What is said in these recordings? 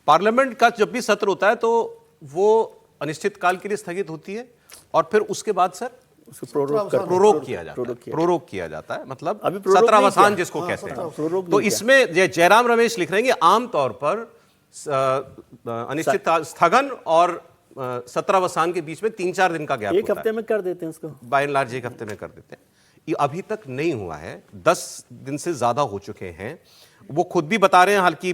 Parliament का जब भी सत्र होता है तो वो अनिश्चित काल के लिए स्थगित होती है और फिर उसके बाद सर उसको प्रोरोग किया जाता है। प्रोरोग किया जाता है, मतलब अभी प्रोरोग नहीं सत्रावसान किया। जिसको कहते हैं। प्रोरोग तो नहीं इसमें जयराम रमेश लिख रहे हैं कि आमतौर पर अनिश्चित स्थगन और सत्रावसान के बीच में 3-4 दिन का गैप एक हफ्ते में कर देते हैं उसको, बाय एंड लार्ज 1 हफ्ते में कर देते हैं। ये अभी तक नहीं हुआ है, 10 दिन से ज्यादा हो चुके हैं। वो खुद भी बता रहे हैं, हालांकि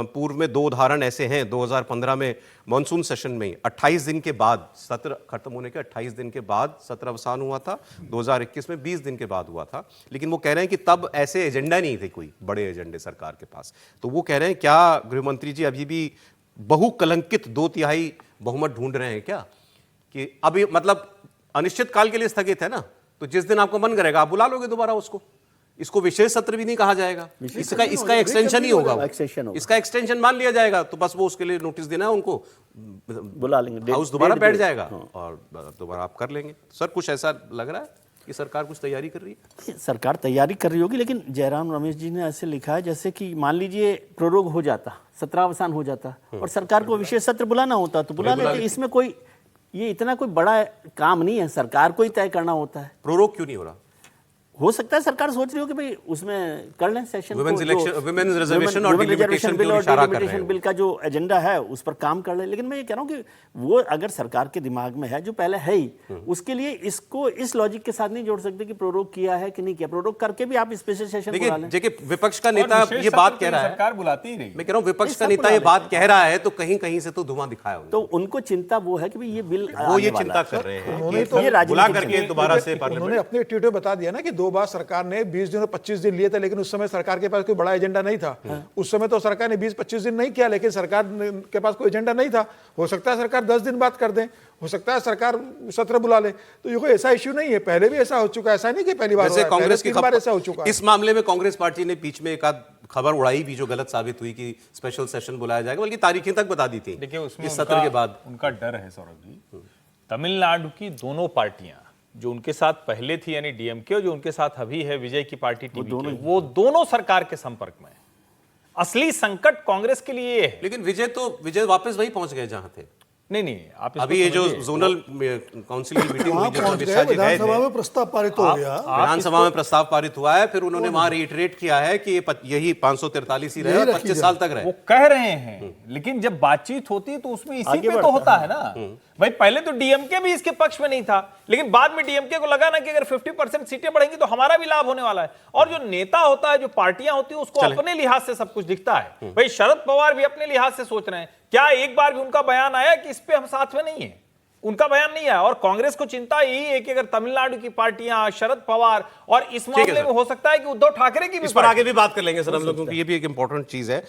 पूर्व में 2 उदाहरण ऐसे हैं। 2015 में मॉनसून सेशन में 28 दिन के बाद, सत्र खत्म होने के 28 दिन के बाद सत्र अवसान हुआ था। 2021 में 20 दिन के बाद हुआ था। लेकिन वो कह रहे हैं कि तब ऐसे एजेंडा नहीं थे, कोई बड़े एजेंडे सरकार के पास। तो वो कह रहे हैं क्या गृहमंत्री जी अभी भी बहुकलंकित 2/3 बहुमत ढूंढ रहे हैं क्या, कि अभी मतलब अनिश्चित काल के लिए स्थगित है ना, तो जिस दिन आपको मन करेगा आप बुला लोगे दोबारा उसको। इसको विशेष सत्र भी नहीं कहा जाएगा, इसका एक्सटेंशन ही होगा। इसका एक्सटेंशन मान लिया जाएगा, तो बस वो उसके लिए नोटिस देना है उनको, बुला लेंगे, हाउस दोबारा बैठ जाएगा और दोबारा आप कर लेंगे। सर कुछ ऐसा लग रहा है कि सरकार कुछ तैयारी कर रही है? सरकार तैयारी कर रही होगी, लेकिन जयराम रमेश जी ने ऐसे लिखा है जैसे कि मान लीजिए प्रोरोग हो जाता, सत्रावसान हो जाता और सरकार को विशेष सत्र बुलाना होता तो बुला लेते। इसमें कोई ये इतना कोई बड़ा काम नहीं है, सरकार को ही तय करना होता है। प्रोरोग क्यों नहीं हो रहा? हो सकता है सरकार सोच रही हो कि भाई उसमें कर लें सेशन, वुमेन्स रिजर्वेशन और डिलिमिटेशन बिल और डिलिमिटेशन बिल का जो एजेंडा है उस पर काम कर लें। लेकिन मैं ये कह रहा हूँ कि वो अगर सरकार के दिमाग में है, जो पहले है ही, उसके लिए इसको इस लॉजिक के साथ नहीं जोड़ सकते कि प्रोरोग किया है कि नहीं किया। प्रोरोग करके भी आप स्पेशल सेशन बुला लें। देखिए विपक्ष का नेता ये बात कह रहा है, सरकार बुलाती ही नहीं। मैं कह रहा हूँ विपक्ष का नेता ये बात कह रहा है तो कहीं कहीं से तो धुआं दिखाया तो उनको चिंता वो है कि भाई ये बिल वो ये चिंता कर रहे हैं बुला करके दोबारा से उन्होंने अपने ट्वीट में बता दिया ना कि 2 बार सरकार ने 20 दिन और 25 दिन लिए थे, लेकिन उस समय सरकार के पास कोई बड़ा एजेंडा नहीं था। उस समय तो सरकार ने 20-25 दिन नहीं किया, लेकिन सरकार के पास कोई एजेंडा नहीं था। हो सकता है सरकार 10 दिन बाद कर दे, हो सकता है सरकार सत्र बुला ले। तो ये कोई ऐसा इश्यू नहीं है, पहले भी ऐसा हो चुका है, ऐसा नहीं कि पहली बार वैसे कांग्रेस की बार ऐसा हो चुका है। इस मामले में कांग्रेस पार्टी ने बीच में एक आध खबर उड़ाई भी जो गलत साबित हुई कि स्पेशल सेशन बुलाया जाएगा, बल्कि तारीखें तक बता दी थी। देखिए उसमें इस सत्र के बाद उनका डर है सौरभ जी, तमिलनाडु की दोनों पार्टियां जो उनके साथ पहले थी यानी डीएमके और जो उनके साथ अभी है विजय की पार्टी टीवीके, वो दोनों सरकार के संपर्क में है। असली संकट कांग्रेस के लिए है। लेकिन विजय वापस वही पहुंच गए जहां थे। नहीं आप अभी ये जो जोनल काउंसिल की मीटिंग हुई, जो विधानसभा में प्रस्ताव पारित हो गया, विधानसभा में प्रस्ताव पारित हुआ है, फिर उन्होंने वहां रिइटरेट किया है कि यही 543 ही रहे और 25 साल तक रहे। वो कह रहे हैं, लेकिन जब बातचीत होती है तो उसमें इसी पे तो होता है ना भाई। पहले तो डीएमके भी इसके पक्ष में नहीं था, लेकिन बाद में डीएमके को लगा ना कि अगर 50% सीटें बढ़ेंगी तो हमारा भी लाभ होने वाला है। और जो नेता होता है, जो पार्टियां होती है, उसको अपने लिहाज से सब कुछ दिखता है। भाई शरद पवार भी अपने लिहाज से सोच रहे हैं। क्या एक बार भी उनका बयान आया कि इस पे हम साथ में नहीं है? उनका बयान नहीं आया। और कांग्रेस को चिंता यही है कि अगर तमिलनाडु की पार्टियां, शरद पवार, और इस मामले में हो सकता है कि उद्धव ठाकरे की भी, इस पर आगे भी बात कर लेंगे सर हम लोग, क्योंकि ये भी एक इंपॉर्टेंट चीज है।